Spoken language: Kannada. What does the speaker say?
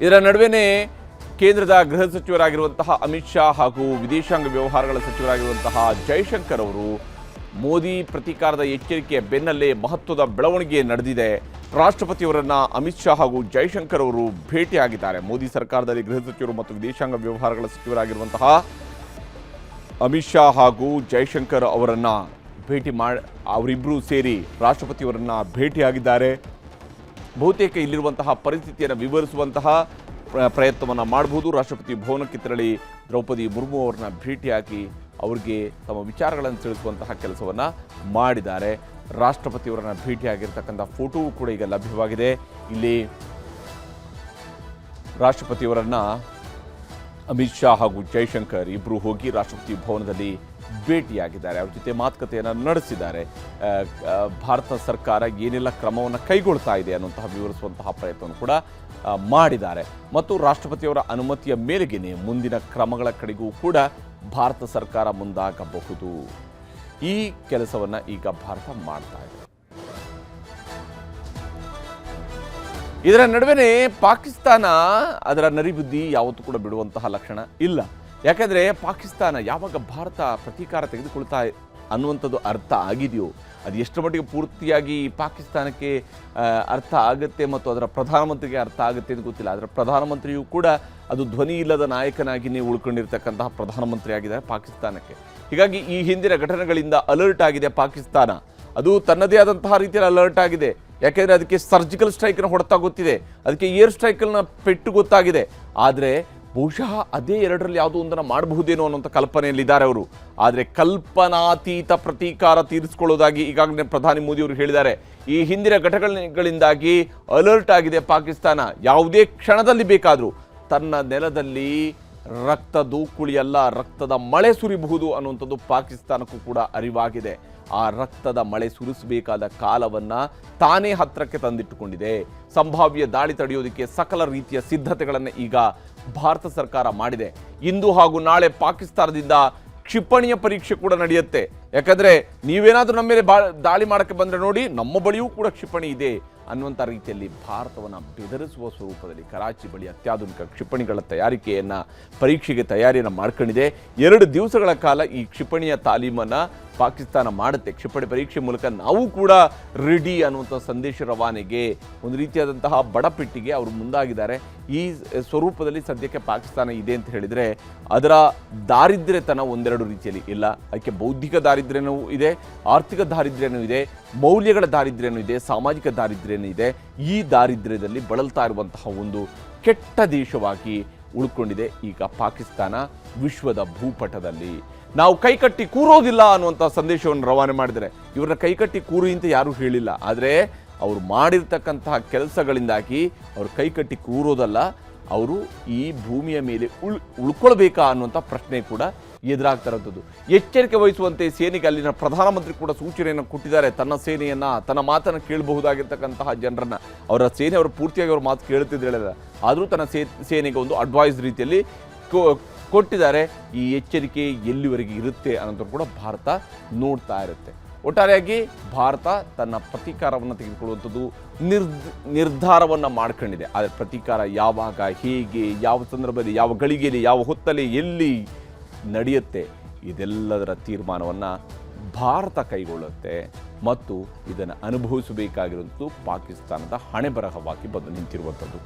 ಇದರ ನಡುವೆನೇ ಕೇಂದ್ರದ ಗೃಹ ಸಚಿವರಾಗಿರುವಂತಹ ಅಮಿತ್ ಶಾ ಹಾಗೂ ವಿದೇಶಾಂಗ ವ್ಯವಹಾರಗಳ ಸಚಿವರಾಗಿರುವಂತಹ ಜೈಶಂಕರ್ ಅವರು ಮೋದಿ ಪ್ರತೀಕಾರದ ಎಚ್ಚರಿಕೆಯ ಬೆನ್ನಲ್ಲೇ ಮಹತ್ವದ ಬೆಳವಣಿಗೆ ನಡೆದಿದೆ. ರಾಷ್ಟ್ರಪತಿಯವರನ್ನ ಅಮಿತ್ ಶಾ ಹಾಗೂ ಜೈಶಂಕರ್ ಅವರು ಭೇಟಿಯಾಗಿದ್ದಾರೆ. ಮೋದಿ ಸರ್ಕಾರದಲ್ಲಿ ಗೃಹ ಸಚಿವರು ಮತ್ತು ವಿದೇಶಾಂಗ ವ್ಯವಹಾರಗಳ ಸಚಿವರಾಗಿರುವಂತಹ ಅಮಿತ್ ಶಾ ಹಾಗೂ ಜೈಶಂಕರ್ ಅವರನ್ನ ಅವರಿಬ್ಬರು ಸೇರಿ ರಾಷ್ಟ್ರಪತಿಯವರನ್ನ ಭೇಟಿಯಾಗಿದ್ದಾರೆ. ಬಹುತೇಕ ಇಲ್ಲಿರುವಂತಹ ಪರಿಸ್ಥಿತಿಯನ್ನು ವಿವರಿಸುವಂತಹ ಪ್ರಯತ್ನವನ್ನು ಮಾಡಬಹುದು. ರಾಷ್ಟ್ರಪತಿ ಭವನಕ್ಕೆ ತೆರಳಿ ದ್ರೌಪದಿ ಮುರ್ಮು ಅವರನ್ನ ಭೇಟಿಯಾಗಿ ಅವರಿಗೆ ತಮ್ಮ ವಿಚಾರಗಳನ್ನು ತಿಳಿಸುವಂತಹ ಕೆಲಸವನ್ನು ಮಾಡಿದ್ದಾರೆ. ರಾಷ್ಟ್ರಪತಿಯವರನ್ನ ಭೇಟಿಯಾಗಿರ್ತಕ್ಕಂಥ ಫೋಟೋವು ಕೂಡ ಈಗ ಲಭ್ಯವಾಗಿದೆ. ಇಲ್ಲಿ ರಾಷ್ಟ್ರಪತಿಯವರನ್ನ ಅಮಿತ್ ಶಾ ಹಾಗೂ ಜೈಶಂಕರ್ ಇಬ್ಬರು ಹೋಗಿ ರಾಷ್ಟ್ರಪತಿ ಭವನದಲ್ಲಿ ಭೇಟಿಯಾಗಿದ್ದಾರೆ. ಅವ್ರ ಜೊತೆ ಮಾತುಕತೆಯನ್ನು ನಡೆಸಿದ್ದಾರೆ. ಭಾರತ ಸರ್ಕಾರ ಏನೆಲ್ಲ ಕ್ರಮವನ್ನು ಕೈಗೊಳ್ತಾ ಇದೆ ಅನ್ನುವಂತಹ ವಿವರಿಸುವಂತಹ ಪ್ರಯತ್ನವನ್ನು ಕೂಡ ಮಾಡಿದ್ದಾರೆ. ಮತ್ತು ರಾಷ್ಟ್ರಪತಿಯವರ ಅನುಮತಿಯ ಮೇರೆಗೆ ಮುಂದಿನ ಕ್ರಮಗಳ ಕಡೆಗೂ ಕೂಡ ಭಾರತ ಸರ್ಕಾರ ಮುಂದಾಗಬಹುದು. ಈ ಕೆಲಸವನ್ನು ಈಗ ಭಾರತ ಮಾಡ್ತಾ ಇದೆ. ಇದರ ನಡುವೆನೇ ಪಾಕಿಸ್ತಾನ ಅದರ ನರಿಬುದ್ಧಿ ಯಾವತ್ತೂ ಕೂಡ ಬಿಡುವಂತಹ ಲಕ್ಷಣ ಇಲ್ಲ. ಯಾಕಂದರೆ ಪಾಕಿಸ್ತಾನ ಯಾವಾಗ ಭಾರತ ಪ್ರತೀಕಾರ ತೆಗೆದುಕೊಳ್ತಾ ಅನ್ನುವಂಥದ್ದು ಅರ್ಥ ಆಗಿದೆಯೋ, ಅದು ಎಷ್ಟರ ಮಟ್ಟಿಗೆ ಪೂರ್ತಿಯಾಗಿ ಪಾಕಿಸ್ತಾನಕ್ಕೆ ಅರ್ಥ ಆಗುತ್ತೆ ಮತ್ತು ಅದರ ಪ್ರಧಾನಮಂತ್ರಿಗೆ ಅರ್ಥ ಆಗುತ್ತೆ ಅಂತ ಗೊತ್ತಿಲ್ಲ. ಅದರ ಪ್ರಧಾನಮಂತ್ರಿಯೂ ಕೂಡ ಅದು ಧ್ವನಿ ಇಲ್ಲದ ನಾಯಕನಾಗಿಯೇ ಉಳ್ಕೊಂಡಿರ್ತಕ್ಕಂತಹ ಪ್ರಧಾನಮಂತ್ರಿ ಆಗಿದ್ದಾರೆ ಪಾಕಿಸ್ತಾನಕ್ಕೆ. ಹೀಗಾಗಿ ಈ ಹಿಂದಿನ ಘಟನೆಗಳಿಂದ ಅಲರ್ಟ್ ಆಗಿದೆ ಪಾಕಿಸ್ತಾನ. ಅದು ತನ್ನದೇ ಆದಂತಹ ರೀತಿಯಲ್ಲಿ ಅಲರ್ಟ್ ಆಗಿದೆ. ಯಾಕೆಂದರೆ ಅದಕ್ಕೆ ಸರ್ಜಿಕಲ್ ಸ್ಟ್ರೈಕ್ನ ಹೊಡೆತ ಗೊತ್ತಿದೆ, ಅದಕ್ಕೆ ಏರ್ ಸ್ಟ್ರೈಕ್ನ ಪೆಟ್ಟು ಗೊತ್ತಾಗಿದೆ. ಆದರೆ ಬಹುಶಃ ಅದೇ ಎರಡರಲ್ಲಿ ಯಾವುದೋ ಒಂದನ್ನು ಮಾಡಬಹುದೇನೋ ಅನ್ನೋಂಥ ಕಲ್ಪನೆಯಲ್ಲಿದ್ದಾರೆ ಅವರು. ಆದರೆ ಕಲ್ಪನಾತೀತ ಪ್ರತೀಕಾರ ತೀರಿಸಿಕೊಳ್ಳೋದಾಗಿ ಈಗಾಗಲೇ ಪ್ರಧಾನಿ ಮೋದಿಯವರು ಹೇಳಿದ್ದಾರೆ. ಈ ಹಿಂದಿನ ಘಟನೆಗಳಿಂದಾಗಿ ಅಲರ್ಟ್ ಆಗಿದೆ ಪಾಕಿಸ್ತಾನ. ಯಾವುದೇ ಕ್ಷಣದಲ್ಲಿ ಬೇಕಾದರೂ ತನ್ನ ನೆಲದಲ್ಲಿ ರಕ್ತ ದೂಕುಳಿಯಲ್ಲ, ರಕ್ತದ ಮಳೆ ಸುರಿಬಹುದು ಅನ್ನುವಂಥದ್ದು ಪಾಕಿಸ್ತಾನಕ್ಕೂ ಕೂಡ ಅರಿವಾಗಿದೆ. ಆ ರಕ್ತದ ಮಳೆ ಸುರಿಸಬೇಕಾದ ಕಾಲವನ್ನು ತಾನೇ ಹತ್ತಿರಕ್ಕೆ ತಂದಿಟ್ಟುಕೊಂಡಿದೆ. ಸಂಭಾವ್ಯ ದಾಳಿ ತಡೆಯೋದಕ್ಕೆ ಸಕಲ ರೀತಿಯ ಸಿದ್ಧತೆಗಳನ್ನು ಈಗ ಭಾರತ ಸರ್ಕಾರ ಮಾಡಿದೆ. ಇಂದು ಹಾಗೂ ನಾಳೆ ಪಾಕಿಸ್ತಾನದಿಂದ ಕ್ಷಿಪಣಿಯ ಪರೀಕ್ಷೆ ಕೂಡ ನಡೆಯುತ್ತೆ. ಯಾಕಂದರೆ ನೀವೇನಾದರೂ ನಮ್ಮ ಮೇಲೆ ದಾಳಿ ಮಾಡೋಕ್ಕೆ ಬಂದರೆ ನೋಡಿ, ನಮ್ಮ ಬಳಿಯೂ ಕೂಡ ಕ್ಷಿಪಣಿ ಇದೆ ಅನ್ನುವಂಥ ರೀತಿಯಲ್ಲಿ ಭಾರತವನ್ನು ಬೆದರಿಸುವ ಸ್ವರೂಪದಲ್ಲಿ ಕರಾಚಿ ಬಳಿ ಅತ್ಯಾಧುನಿಕ ಕ್ಷಿಪಣಿಗಳ ಪರೀಕ್ಷೆಗೆ ತಯಾರಿಯನ್ನು ಮಾಡ್ಕೊಂಡಿದೆ. 2 ದಿವಸಗಳ ಕಾಲ ಈ ಕ್ಷಿಪಣಿಯ ತಾಲೀಮನ್ನು ಪಾಕಿಸ್ತಾನ ಮಾಡುತ್ತೆ. ಕ್ಷಿಪಣಿ ಪರೀಕ್ಷೆ ಮೂಲಕ ನಾವು ಕೂಡ ರೆಡಿ ಅನ್ನುವಂಥ ಸಂದೇಶ ರವಾನೆಗೆ ಒಂದು ರೀತಿಯಾದಂತಹ ಬಡಪೆಟ್ಟಿಗೆ ಅವರು ಮುಂದಾಗಿದ್ದಾರೆ. ಈ ಸ್ವರೂಪದಲ್ಲಿ ಸದ್ಯಕ್ಕೆ ಪಾಕಿಸ್ತಾನ ಇದೆ ಅಂತ ಹೇಳಿದರೆ ಅದರ ದಾರಿದ್ರ್ಯತನ ಒಂದೆರಡು ರೀತಿಯಲ್ಲಿ ಇಲ್ಲ. ಅದಕ್ಕೆ ಬೌದ್ಧಿಕ ದಾರಿದ್ರ್ಯನೂ ಇದೆ, ಆರ್ಥಿಕ ದಾರಿದ್ರ್ಯನೂ ಇದೆ, ಮೌಲ್ಯಗಳ ದಾರಿದ್ರ್ಯನೂ ಇದೆ, ಸಾಮಾಜಿಕ ದಾರಿದ್ರ್ಯನೂ ಇದೆ. ಈ ದಾರಿದ್ರ್ಯದಲ್ಲಿ ಬಳಲ್ತಾ ಇರುವಂತಹ ಒಂದು ಕೆಟ್ಟ ದೇಶವಾಗಿ ಉಳ್ಕೊಂಡಿದೆ ಈಗ ಪಾಕಿಸ್ತಾನ ವಿಶ್ವದ ಭೂಪಟದಲ್ಲಿ. ನಾವು ಕೈಕಟ್ಟಿ ಕೂರೋದಿಲ್ಲ ಅನ್ನುವಂಥ ಸಂದೇಶವನ್ನು ರವಾನೆ ಮಾಡಿದರೆ, ಇವರನ್ನ ಕೈಕಟ್ಟಿ ಕೂರು ಅಂತ ಯಾರೂ ಹೇಳಿಲ್ಲ. ಆದರೆ ಅವರು ಮಾಡಿರ್ತಕ್ಕಂತಹ ಕೆಲಸಗಳಿಂದಾಗಿ ಅವರು ಕೈಕಟ್ಟಿ ಕೂರೋದಲ್ಲ, ಅವರು ಈ ಭೂಮಿಯ ಮೇಲೆ ಉಳ್ಕೊಳ್ಬೇಕಾ ಅನ್ನುವಂಥ ಪ್ರಶ್ನೆ ಕೂಡ ಎದುರಾಗ್ತಾ ಇರೋದು. ಎಚ್ಚರಿಕೆ ವಹಿಸುವಂತೆ ಸೇನೆಗೆ ಅಲ್ಲಿನ ಪ್ರಧಾನಮಂತ್ರಿ ಕೂಡ ಸೂಚನೆಯನ್ನು ಕೊಟ್ಟಿದ್ದಾರೆ. ತನ್ನ ಸೇನೆಯನ್ನು, ತನ್ನ ಮಾತನ್ನು ಕೇಳಬಹುದಾಗಿರ್ತಕ್ಕಂತಹ ಜನರನ್ನು, ಅವರ ಸೇನೆಯವರು ಪೂರ್ತಿಯಾಗಿ ಅವ್ರ ಮಾತು ಕೇಳ್ತಿದ್ರಲ್ಲ, ಆದರೂ ತನ್ನ ಸೇನೆಗೆ ಒಂದು ಅಡ್ವೈಸ್ ರೀತಿಯಲ್ಲಿ ಕೊಟ್ಟಿದ್ದಾರೆ. ಈ ಎಚ್ಚರಿಕೆ ಎಲ್ಲಿವರೆಗೆ ಇರುತ್ತೆ ಅನ್ನೋದು ಕೂಡ ಭಾರತ ನೋಡ್ತಾ ಇರುತ್ತೆ. ಒಟ್ಟಾರೆಯಾಗಿ ಭಾರತ ತನ್ನ ಪ್ರತೀಕಾರವನ್ನು ತೆಗೆದುಕೊಳ್ಳುವಂಥದ್ದು ನಿರ್ಧಾರವನ್ನು ಮಾಡ್ಕೊಂಡಿದೆ. ಆದರೆ ಪ್ರತೀಕಾರ ಯಾವಾಗ, ಹೇಗೆ, ಯಾವ ಸಂದರ್ಭದಲ್ಲಿ, ಯಾವ ಗಳಿಗೆಯಲ್ಲಿ, ಯಾವ ಹೊತ್ತಲ್ಲಿ, ಎಲ್ಲಿ ನಡೆಯುತ್ತೆ, ಇದೆಲ್ಲದರ ತೀರ್ಮಾನವನ್ನು ಭಾರತ ಕೈಗೊಳ್ಳುತ್ತೆ. ಮತ್ತು ಇದನ್ನು ಅನುಭವಿಸಬೇಕಾಗಿರುವಂಥದ್ದು ಪಾಕಿಸ್ತಾನದ ಹಣೆಬರಹವಾಗಿ ಬಂದು ನಿಂತಿರುವಂಥದ್ದು.